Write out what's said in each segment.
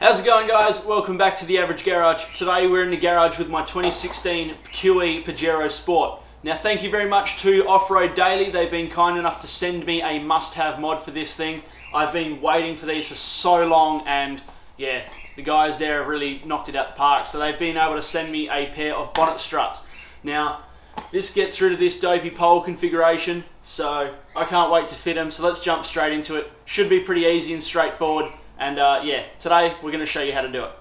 How's it going, guys? Welcome back to The Average Garage. Today we're in the garage with my 2016 QE Pajero Sport. Now thank you very much to Off-Road Daily. They've been kind enough to send me a must-have mod for this thing. I've been waiting for these for so long, and yeah, the guys there have really knocked it out the park. So they've been able to send me a pair of Bonnet Struts. Now this gets rid of this dopey pole configuration, so I can't wait to fit them. So let's jump straight into it. Should be pretty easy and straightforward. And yeah, today we're going to show you how to do it.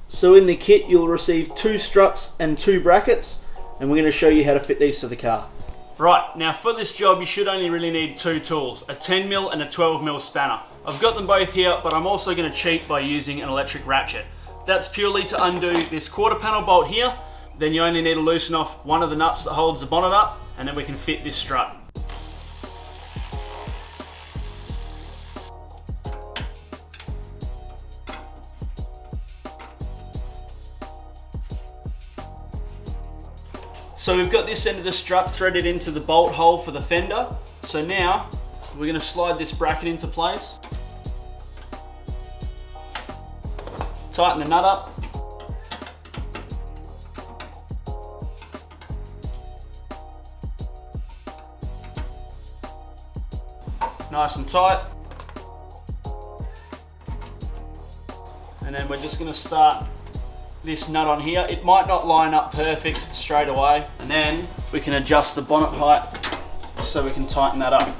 So in the kit you'll receive 2 struts and 2 brackets, and we're going to show you how to fit these to the car. Right, now for this job you should only really need 2 tools, a 10mm and a 12mm spanner. I've got them both here, but I'm also going to cheat by using an electric ratchet. That's purely to undo this quarter panel bolt here. Then you only need to loosen off one of the nuts that holds the bonnet up, and then we can fit this strut. So we've got this end of the strut threaded into the bolt hole for the fender. So now we're going to slide this bracket into place. Tighten the nut up. Nice and tight. And then we're just going to start this nut on here. It might not line up perfect straight away. And then we can adjust the bonnet height so we can tighten that up.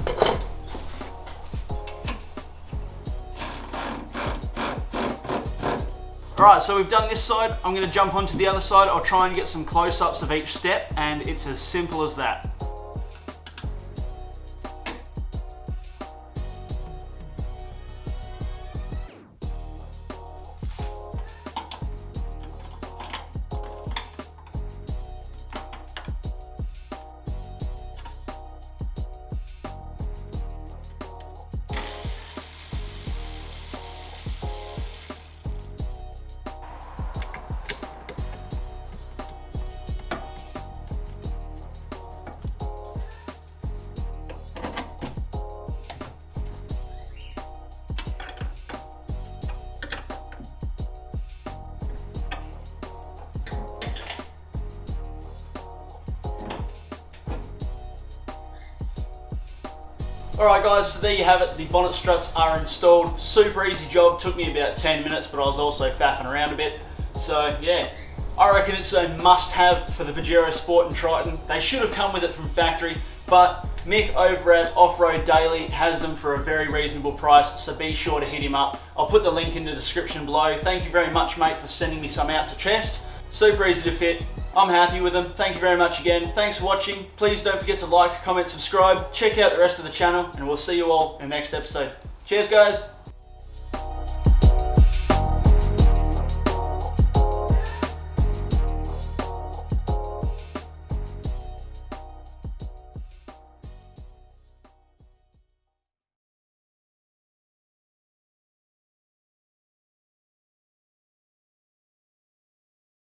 Alright, so we've done this side. I'm going to jump onto the other side. I'll try and get some close-ups of each step, and it's as simple as that. Alright guys, so there you have it. The bonnet struts are installed. Super easy job, took me about 10 minutes, but I was also faffing around a bit. So yeah, I reckon it's a must-have for the Pajero Sport and Triton. They should have come with it from factory, but Mick over at Off-Road Daily has them for a very reasonable price, so be sure to hit him up. I'll put the link in the description below. Thank you very much, mate, for sending me some out to test. Super easy to fit. I'm happy with them. Thank you very much again. Thanks for watching. Please don't forget to like, comment, subscribe. Check out the rest of the channel, and we'll see you all in the next episode. Cheers, guys.